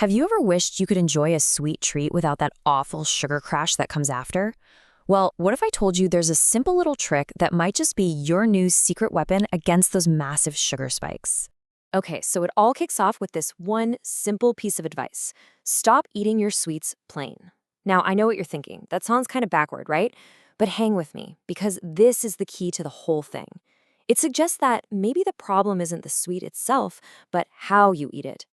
Have you ever wished you could enjoy a sweet treat without that awful sugar crash that comes after? Well, what if I told you there's a simple little trick that might just be your new secret weapon against those massive sugar spikes? Okay, so it all kicks off with this one simple piece of advice. Stop eating your sweets plain. Now, I know what you're thinking. That sounds kind of backward, right? But hang with me, because this is the key to the whole thing. It suggests that maybe the problem isn't the sweet itself, but how you eat it.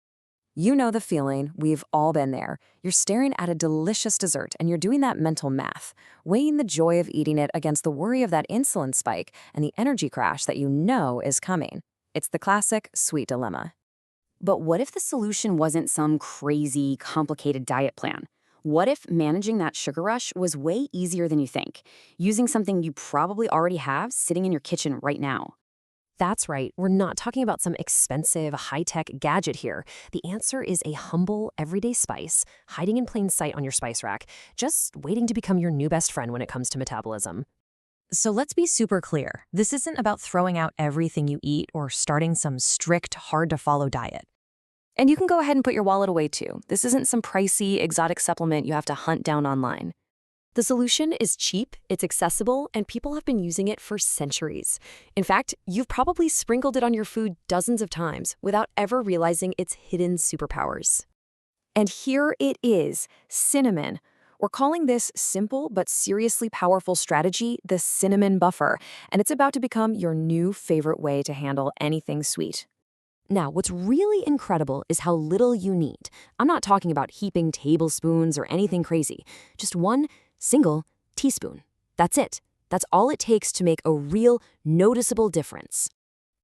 You know the feeling, we've all been there. You're staring at a delicious dessert and you're doing that mental math, weighing the joy of eating it against the worry of that insulin spike and the energy crash that you know is coming. It's the classic sweet dilemma. But what if the solution wasn't some crazy, complicated diet plan? What if managing that sugar rush was way easier than you think, using something you probably already have sitting in your kitchen right now? That's right, we're not talking about some expensive, high-tech gadget here. The answer is a humble, everyday spice, hiding in plain sight on your spice rack, just waiting to become your new best friend when it comes to metabolism. So let's be super clear. This isn't about throwing out everything you eat or starting some strict, hard-to-follow diet. And you can go ahead and put your wallet away too. This isn't some pricey, exotic supplement you have to hunt down online. The solution is cheap, it's accessible, and people have been using it for centuries. In fact, you've probably sprinkled it on your food dozens of times without ever realizing its hidden superpowers. And here it is, cinnamon. We're calling this simple but seriously powerful strategy the cinnamon buffer, and it's about to become your new favorite way to handle anything sweet. Now, what's really incredible is how little you need. I'm not talking about heaping tablespoons or anything crazy, just one single teaspoon. That's it. That's all it takes to make a real, noticeable difference.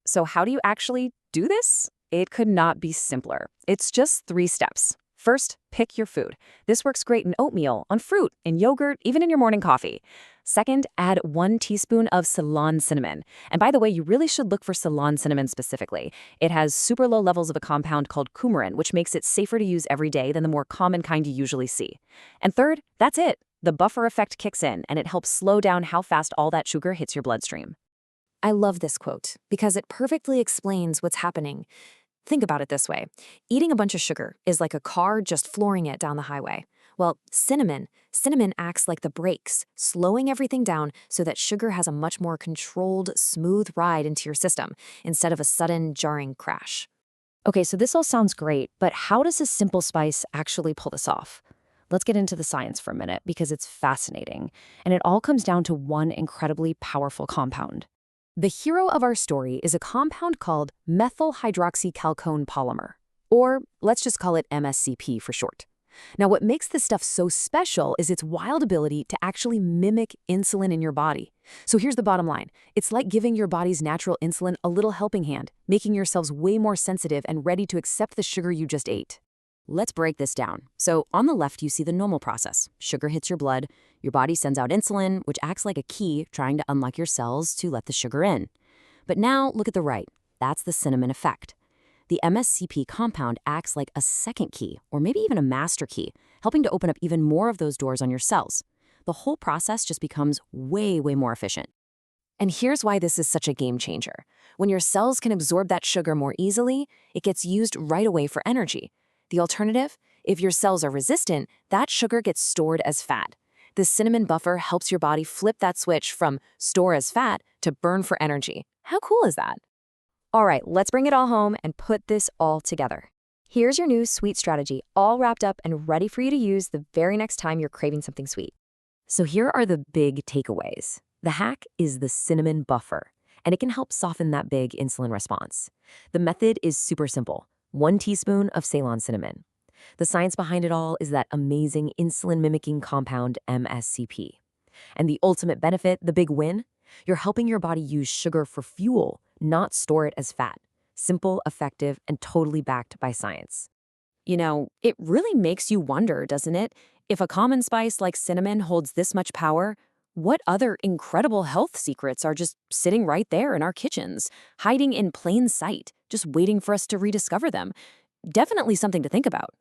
So how do you actually do this? It could not be simpler. It's just 3 steps. First, pick your food. This works great in oatmeal, on fruit, in yogurt, even in your morning coffee. Second, add 1 teaspoon of Ceylon cinnamon. And by the way, you really should look for Ceylon cinnamon specifically. It has super low levels of a compound called coumarin, which makes it safer to use every day than the more common kind you usually see. And third, that's it. The buffer effect kicks in, and it helps slow down how fast all that sugar hits your bloodstream. I love this quote because it perfectly explains what's happening. Think about it this way. Eating a bunch of sugar is like a car just flooring it down the highway. Well, cinnamon acts like the brakes, slowing everything down so that sugar has a much more controlled, smooth ride into your system instead of a sudden, jarring crash. Okay, so this all sounds great, but how does a simple spice actually pull this off? Let's get into the science for a minute because it's fascinating, and it all comes down to one incredibly powerful compound. The hero of our story is a compound called methyl hydroxychalcone polymer, or let's just call it MSCP for short. Now, what makes this stuff so special is its wild ability to actually mimic insulin in your body. So here's the bottom line. It's like giving your body's natural insulin a little helping hand, making yourselves way more sensitive and ready to accept the sugar you just ate. Let's break this down. So on the left, you see the normal process. Sugar hits your blood, your body sends out insulin, which acts like a key trying to unlock your cells to let the sugar in. But now look at the right. That's the cinnamon effect. The MSCP compound acts like a second key, or maybe even a master key, helping to open up even more of those doors on your cells. The whole process just becomes way more efficient. And here's why this is such a game changer. When your cells can absorb that sugar more easily, it gets used right away for energy. The alternative? If your cells are resistant, that sugar gets stored as fat. The cinnamon buffer helps your body flip that switch from store as fat to burn for energy. How cool is that? All right, let's bring it all home and put this all together. Here's your new sweet strategy, all wrapped up and ready for you to use the very next time you're craving something sweet. So here are the big takeaways. The hack is the cinnamon buffer, and it can help soften that big insulin response. The method is super simple. 1 teaspoon of Ceylon cinnamon. The science behind it all is that amazing insulin-mimicking compound MSCP. And the ultimate benefit, the big win? You're helping your body use sugar for fuel, not store it as fat. Simple, effective, and totally backed by science. You know, it really makes you wonder, doesn't it? If a common spice like cinnamon holds this much power, what other incredible health secrets are just sitting right there in our kitchens, hiding in plain sight, just waiting for us to rediscover them? Definitely something to think about.